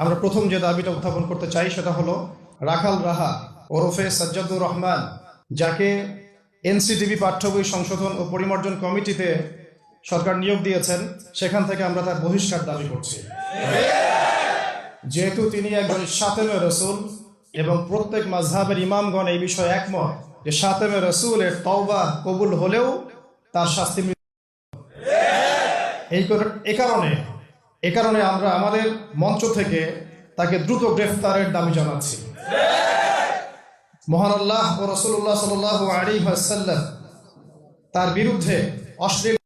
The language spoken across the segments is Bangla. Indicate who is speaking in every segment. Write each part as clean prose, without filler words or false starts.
Speaker 1: আমরা প্রথম যে দাবিটা উত্থাপন করতে চাই সেটা হলো রাখাল রাহা ওরফে সাজ্জাদুর রহমান, যাকে এনসিটিভি পাঠ্য বই সংশোধন ও পরিমার্জন কমিটিতে সরকার নিয়োগ দিয়েছেন, সেখান থেকে আমরা তার বহিষ্কার দাবি করছি। যেহেতু তিনি একজন শাতেমে রসুল এবং প্রত্যেক মাযহাবের ইমামগণ এই বিষয়ে একমত যে শাতেমে রসুলের তওবা কবুল হলেও তার শাস্তি এই কারণে আমরা আমাদের মঞ্চ থেকে তাকে দ্রুত গ্রেফতারের দাবি জানাচ্ছি। মহান আল্লাহ ও রাসূলুল্লাহ সাল্লাল্লাহু আলাইহি ওয়াসাল্লাম তার বিরুদ্ধে অশ্লীল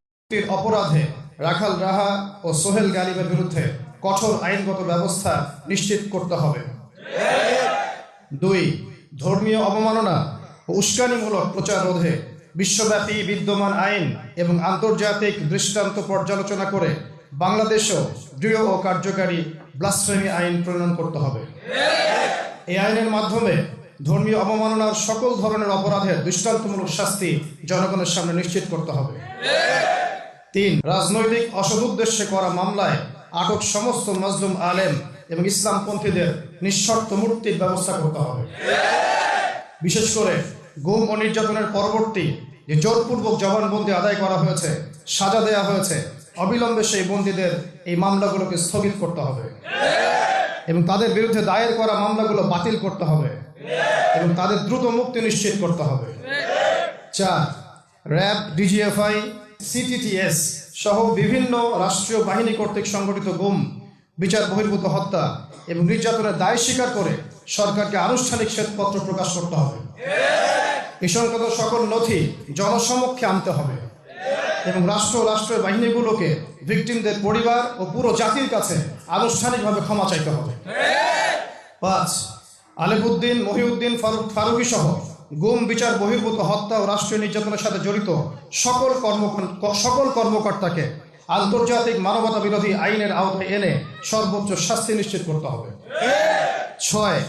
Speaker 1: অপরাধে রাখাল রাহা ও সোহেল গালিবের বিরুদ্ধে কঠোর আইনগত ব্যবস্থা নিশ্চিত করতে হবে। 2, ধর্মীয় অবমাননা ও উস্কানিমূলক প্রচার রোধে বিশ্বব্যাপী বিদ্যমান আইন এবং আন্তর্জাতিক দৃষ্টান্ত পর্যালোচনা করে বাংলাদেশেও দৃঢ় ও কার্যকারী ব্লাসফেমি আইন প্রণয়ন করতে হবে। এই আইনের মাধ্যমে ধর্মীয় অবমাননার সকল ধরনের অপরাধের দৃষ্টান্তমূলক শাস্তি জনগণের সামনে নিশ্চিত করতে হবে। 3, রাজনৈতিক অসদুদ্দেশ্যে করা মামলায় আটক সমস্ত মাজলুম আলেম এবং ইসলামপন্থীদের নিঃশর্ত মুক্তির ব্যবস্থা করতে হবে। বিশেষ করে গুম ও নির্যাতনের পরবর্তী যে জোরপূর্বক জবানবন্দি আদায় করা হয়েছে, সাজা দেওয়া হয়েছে, অবিলম্বে সেই বন্দীদের এই মামলাগুলোকে স্থগিত করতে হবে এবং তাদের বিরুদ্ধে দায়ের করা মামলাগুলো বাতিল করতে হবে এবং তাদের দ্রুত মুক্তি নিশ্চিত করতে হবে। 4, র্যাব, ডিজিএফআই, সিটিটিএস সহ বিভিন্ন রাষ্ট্রীয় বাহিনী কর্তৃক সংগঠিত গুম, বিচার বহির্ভূত হত্যা এবং নির্যাতনের দায় স্বীকার করে সরকারকে আনুষ্ঠানিক শ্বেতপত্র প্রকাশ করতে হবে। এই সংক্রান্ত সকল নথি জনসমক্ষে আনতে হবে এবং রাষ্ট্রের বাহিনীগুলোকে ভিকটিমদের পরিবার ও পুরো জাতির কাছে আনুষ্ঠানিকভাবে ক্ষমা চাইতে হবে। 5, আলেপুদ্দিন, মহিউদ্দিন, ফারুকী সহ গুম, বিচার বহির্ভূত হত্যা ও রাষ্ট্রীয় নির্যাতনের সাথে জড়িত সকল কর্মকর্তাকে আন্তর্জাতিক মানবতা বিরোধী আইনের আওতায় এনে সর্বোচ্চ শাস্তি নিশ্চিত করতে হবে। 6,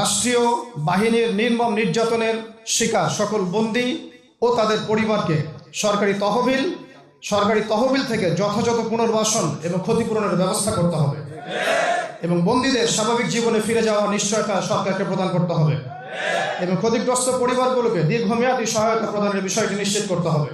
Speaker 1: রাষ্ট্রীয় বাহিনীর নির্মম নির্যাতনের শিকার সকল বন্দী ও তাদের পরিবারকে সরকারি তহবিল থেকে যথাযথ পুনর্বাসন এবং ক্ষতিপূরণের ব্যবস্থা করতে হবে এবং বন্দীদের স্বাভাবিক জীবনে ফিরে যাওয়ার নিশ্চয়তা সরকারকে প্রদান করতে হবে এবং ক্ষতিগ্রস্ত পরিবারগুলোকে দীর্ঘমেয়াদী সহায়তা প্রদানের বিষয়টি নিশ্চিত করতে হবে।